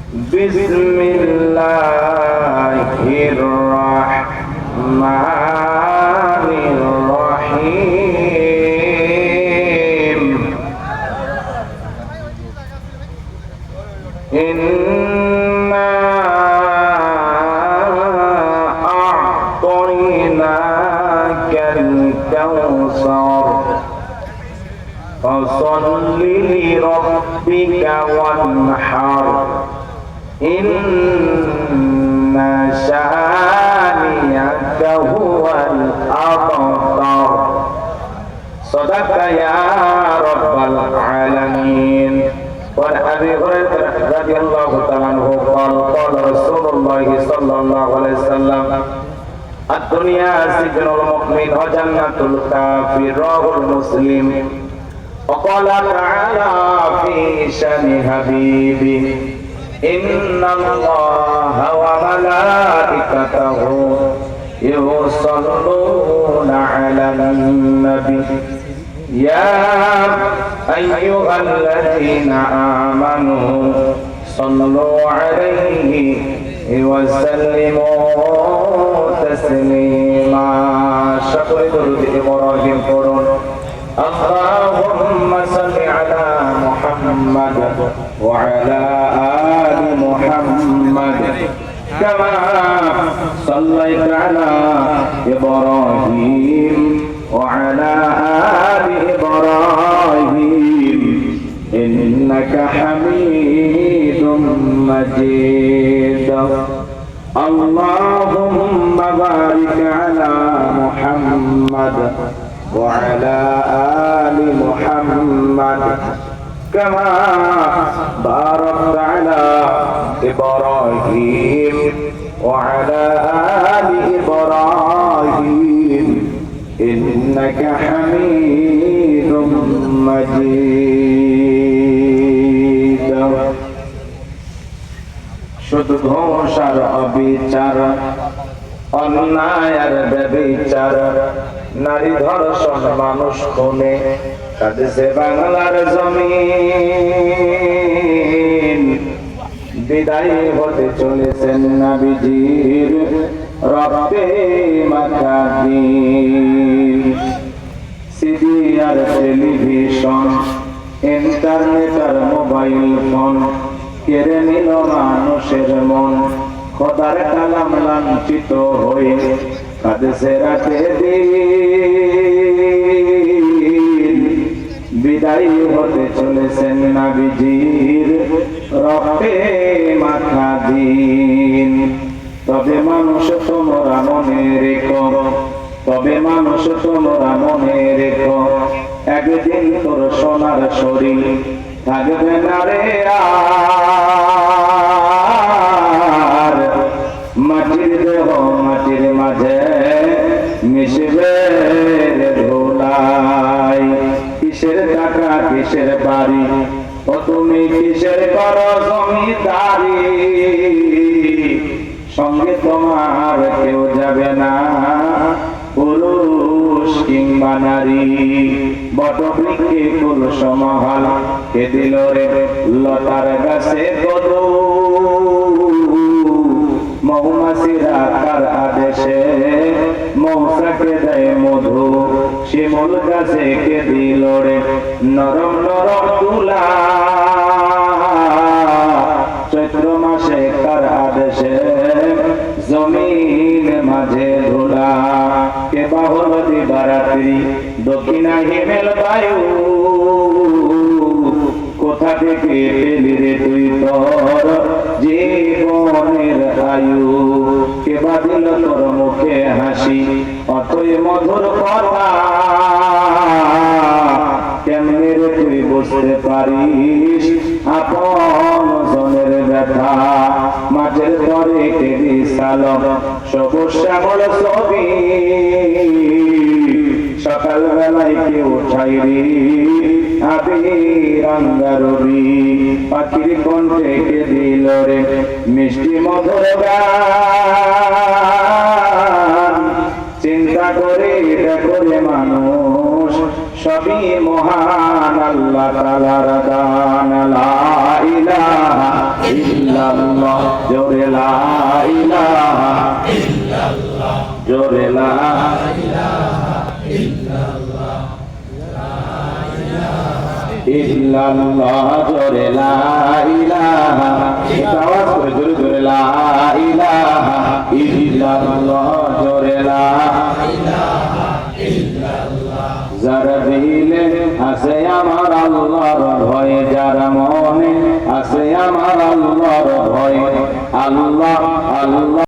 বিসমিল্লাহির রহমানির রহিম ইন্না আ'তাইনাকাল কাউসার ফাসাল্লি লিরাব্বিকা ওয়ানহার ইন্না শানিয়াকা হুয়াল আবতার সাদাকা ইয়া রাব্বাল আলামিন وعن أبي هريرة رضي الله تعالى عنه قال قال رسول الله صلى الله عليه وسلم الدنيا سجن المؤمن وجنة الكافر رواه مسلم وقال تعالى في شأن حبيبه إن الله وملائكته يصلون على النبي يا أيها الذين آمنوا صلوا عليه وسلموا تسليما شكر درود إبراهيم قرون اللهم صل على محمد وعلى آل محمد كما صليت على إبراهيم وعلى آل إبراهيم إنك حميد مجيد اللهم بارك على محمد وعلى آل محمد كما باركت على إبراهيم وعلى آل إبراهيم إنك حميد مجيد শুধু ঘোষার অবিচার অন্যায় আর ব্যভিচার নারী ধর্ষণ মানুষ খুনে কাঁদছে বাংলার জমিন বিদায় হতে চলেছেন নবীজির রক্তে মাখা দিন সিডি আর টেলিভিশন ইন্টারনেট আর মোবাইল ফোন কেড়ে নিল মানুষের মন খোদার কালাম লাঞ্ছিত হয়ে কাঁদছে রাতে দিন বিদায় হতে চলেছেন নবীজির রক্তে মাখা দিন তবে মানুষ তোমরা মনে রেখো তবে মানুষ তোমরা মনে রেখো একদিন তোর সোনার শরীর থাকবে না রে আর মাটির দেহ মাটির মাঝে মিশবে ধুলাই কিসের টাকা কিসের বাড়ি ও তুমি কিসের করো জমিদারি সঙ্গে তোমার কেউ যাবে না পুরুষ কিংবা নারী বটবৃক্ষে কুল সমাহাল কে দিল রে লতার গাছে কদু মৌমাছিরা তার আদেশে মৌসাকে দেয় মধু শিমুল গাছে কে দিল রে নরম নরম তুলা চৈত্র মাসে কার আদেশে জমিন মাঝে ধুলা কে বাহল দিবারাত্রি দক্ষিণা হিমেল বায়ু কোথা থেকে পেলি রে তুই তোর জীবনের আয়ু কে বাঁধিল তোর মুখে হাসি অতই মধুর কথা কেমনে রে তুই বুঝতে পারিস আপন জনের ব্যথা মাঝের পরে কেদি সালম সবুজ শ্যামল ছবি সকাল বেলায় কেউ ছাইরি আবির রবি পাখির কণ্ঠে কে দিল রে মিষ্টি মধুর গান চিন্তা করে দেখো রে মানুষ সবই মহান আল্লাহ তাআলার দান লা ইলাহা ইল্লাল্লাহ জোরে লা ইলাহা ইল্লাল্লাহ জোরে লা ইলাহা ইল্লাল্লাহ ইল্লাল্লাহ জোরে লা ইলাহা আওয়াজ করে জোরে জোরে লা ইলাহা ইল্লাল্লাহ জোরে লা ইলাহা ইল্লাল্লাহ যারা দিলে আছে আমার আল্লাহর ভয় যার মনে আছে আমার আল্লাহর ভয় আল্লাহ আল্লাহ